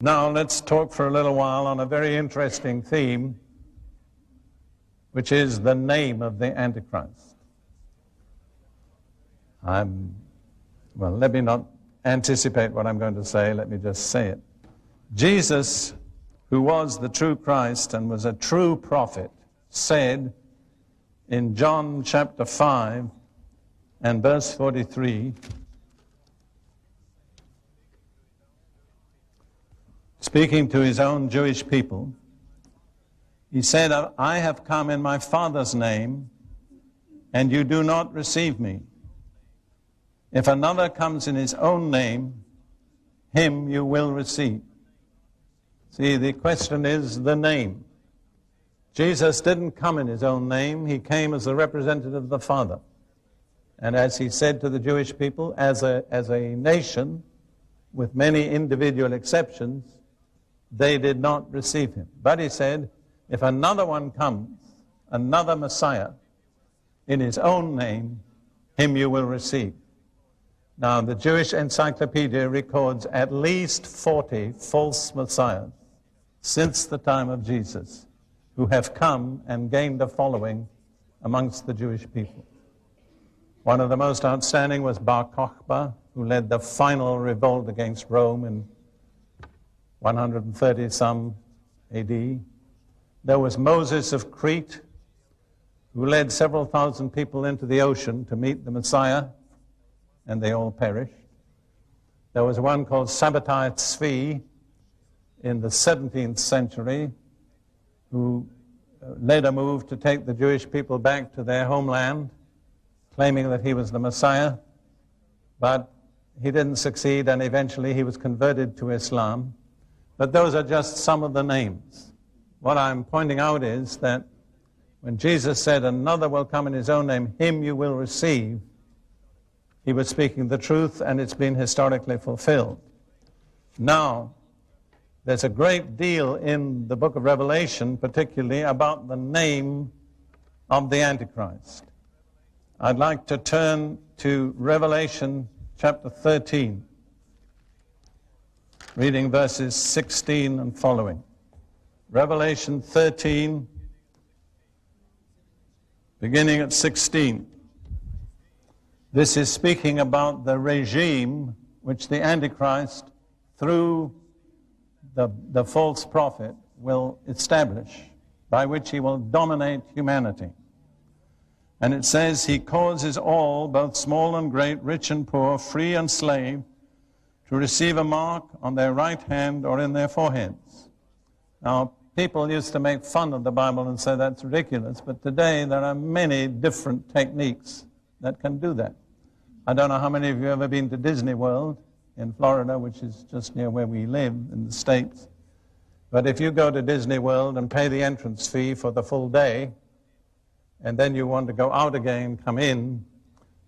Now let's talk for a little while on a very interesting theme, which is the name of the Antichrist. Let me not anticipate what I'm going to say, let me just say it. Jesus, who was the true Christ and was a true prophet, said in John chapter 5 and verse 43, speaking to his own Jewish people, he said, I have come in my Father's name, and you do not receive me. If another comes in his own name, him you will receive. See, the question is the name. Jesus didn't come in his own name, he came as the representative of the Father. And as he said to the Jewish people, as a nation, with many individual exceptions, they did not receive him. But he said, if another one comes, another Messiah, in his own name, him you will receive. Now, the Jewish Encyclopedia records at least 40 false messiahs since the time of Jesus who have come and gained a following amongst the Jewish people. One of the most outstanding was Bar Kokhba, who led the final revolt against Rome in 130-some AD. There was Moses of Crete, who led several thousand people into the ocean to meet the Messiah, and they all perished. There was one called Sabbatai Tzvi in the 17th century, who led a move to take the Jewish people back to their homeland, claiming that he was the Messiah, but he didn't succeed, and eventually he was converted to Islam. But those are just some of the names. What I'm pointing out is that when Jesus said, another will come in his own name, him you will receive, he was speaking the truth, and it's been historically fulfilled. Now, there's a great deal in the book of Revelation, particularly about the name of the Antichrist. I'd like to turn to Revelation chapter 13. Reading verses 16 and following. Revelation 13, beginning at 16. This is speaking about the regime which the Antichrist, through the false prophet, will establish, by which he will dominate humanity. And it says, he causes all, both small and great, rich and poor, free and slave, to receive a mark on their right hand or in their foreheads. Now, people used to make fun of the Bible and say that's ridiculous, but today there are many different techniques that can do that. I don't know how many of you have ever been to Disney World in Florida, which is just near where we live in the States. But if you go to Disney World and pay the entrance fee for the full day, and then you want to go out again, come in,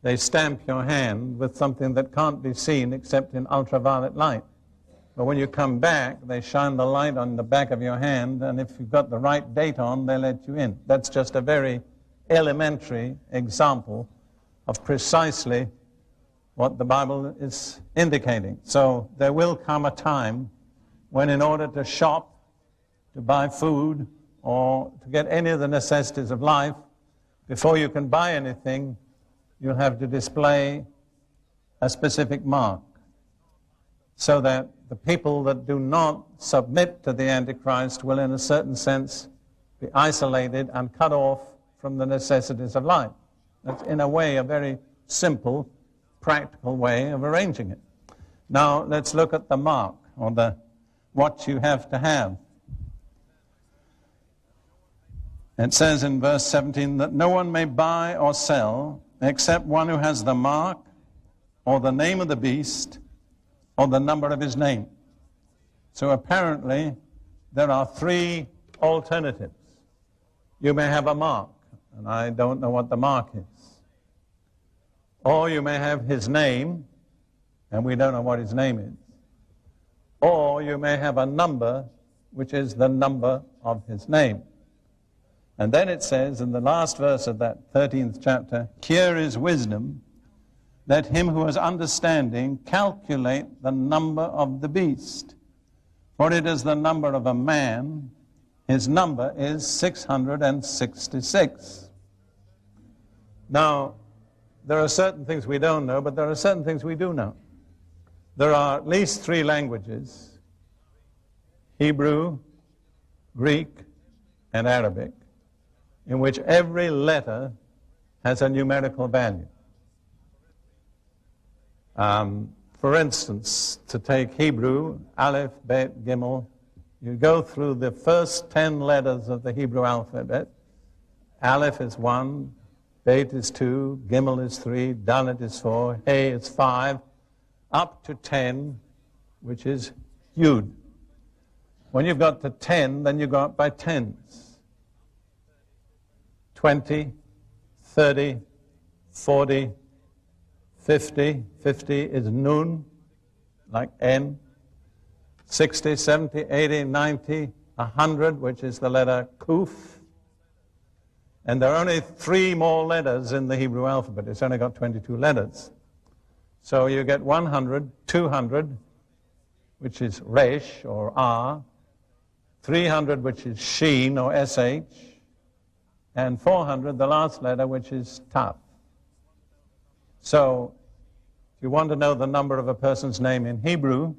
they stamp your hand with something that can't be seen except in ultraviolet light. But when you come back, they shine the light on the back of your hand, and if you've got the right date on, they let you in. That's just a very elementary example of precisely what the Bible is indicating. So there will come a time when, in order to shop, to buy food, or to get any of the necessities of life, before you can buy anything, you'll have to display a specific mark, so that the people that do not submit to the Antichrist will, in a certain sense, be isolated and cut off from the necessities of life. That's, in a way, a very simple, practical way of arranging it. Now, let's look at the mark, or what you have to have. It says in verse 17 that no one may buy or sell except one who has the mark, or the name of the beast, or the number of his name. So apparently, there are three alternatives. You may have a mark, and I don't know what the mark is. Or you may have his name, and we don't know what his name is. Or you may have a number, which is the number of his name. And then it says in the last verse of that 13th chapter, here is wisdom, let him who has understanding calculate the number of the beast, For it is the number of a man, his number is 666. Now, there are certain things we don't know, but there are certain things we do know. There are at least 3 languages, Hebrew, Greek, and Arabic, in which every letter has a numerical value. For instance, to take Hebrew, Aleph, Bet, Gimel, you go through the first 10 letters of the Hebrew alphabet. Aleph is 1, Bet is 2, Gimel is 3, Dalet is 4, Hey is 5, up to 10, which is Yud. When you've got to 10, then you go up by tens. 20, 30, 40, 50. 50 is Nun, like N. 60, 70, 80, 90, 100, which is the letter Kuf. And there are only 3 more letters in the Hebrew alphabet. It's only got 22 letters. So you get 100, 200, which is Resh or R, 300, which is Sheen or SH, and 400, the last letter, which is Taf. So if you want to know the number of a person's name in Hebrew,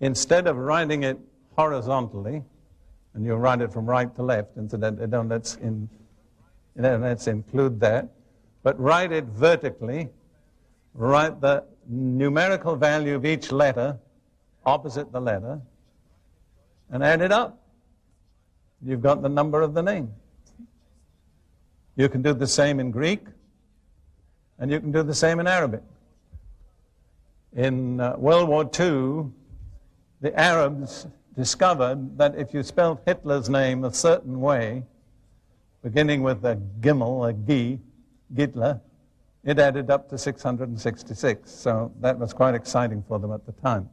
instead of writing it horizontally, and you'll write it from right to left, incidentally, let's include that, but write it vertically, write the numerical value of each letter opposite the letter, and add it up. You've got the number of the name. You can do the same in Greek, and you can do the same in Arabic. In World War II, the Arabs discovered that if you spelled Hitler's name a certain way, beginning with a Gimel, a Gi, Gitler, it added up to 666. So that was quite exciting for them at the time.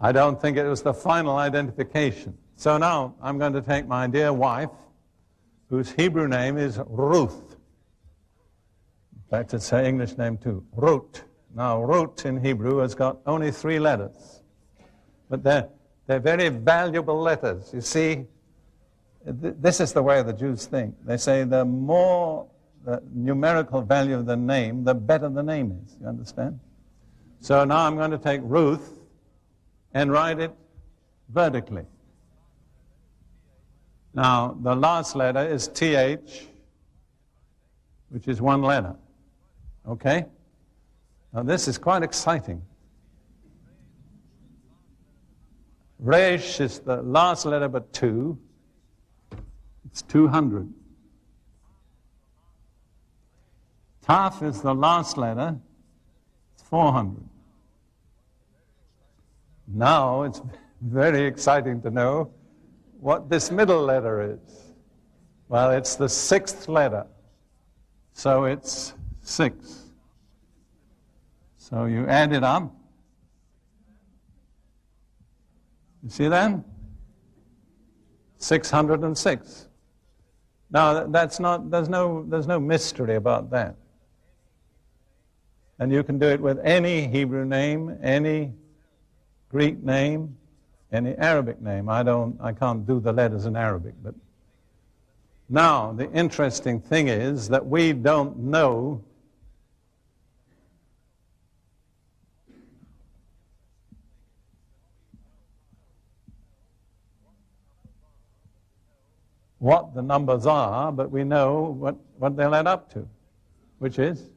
I don't think it was the final identification. So now I'm going to take my dear wife, whose Hebrew name is Ruth. In fact, it's her English name too, Ruth. Now, Ruth in Hebrew has got only 3 letters, but they're very valuable letters. You see, this is the way the Jews think. They say the more the numerical value of the name, the better the name is. You understand? So now I'm going to take Ruth and write it vertically. Now, the last letter is TH, which is 1 letter. Okay? Now, this is quite exciting. Resh is the last letter but 2. It's 200. Taf is the last letter. It's 400. Now, it's very exciting to know what this middle letter is. Well, it's the 6th letter. So it's 6. So you add it up. You see that? 606. Now that's not, there's no mystery about that. And you can do it with any Hebrew name, any Greek name, any Arabic name. I can't do the letters in Arabic, but now the interesting thing is that we don't know what the numbers are, but we know what they'll add up to, which is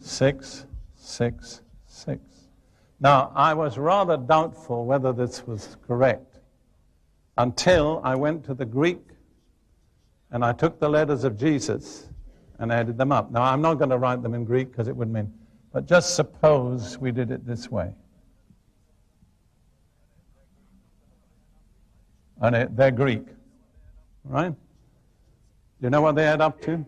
666. Now, I was rather doubtful whether this was correct until I went to the Greek and I took the letters of Jesus and added them up. Now, I'm not going to write them in Greek because it would mean, but just suppose we did it this way. And they're Greek, right? Do you know what they add up to?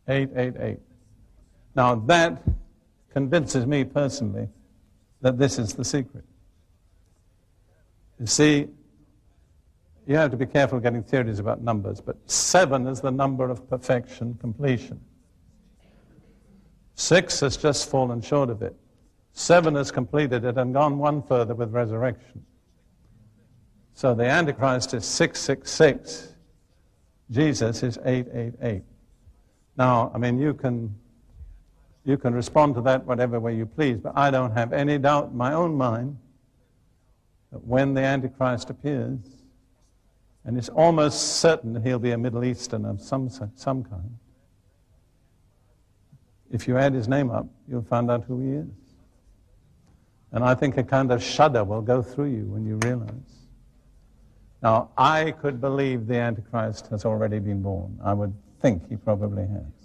$888. Now that convinces me personally that this is the secret. You see, you have to be careful getting theories about numbers, but 7 is the number of perfection, completion. 6 has just fallen short of it. 7 has completed it and gone one further with resurrection. So the Antichrist is 666. Jesus is 888. Now, I mean, you can respond to that whatever way you please, but I don't have any doubt in my own mind that when the Antichrist appears, and it's almost certain that he'll be a Middle Eastern of some kind, if you add his name up, you'll find out who he is. And I think a kind of shudder will go through you when you realize. Now, I could believe the Antichrist has already been born. I would think he probably has.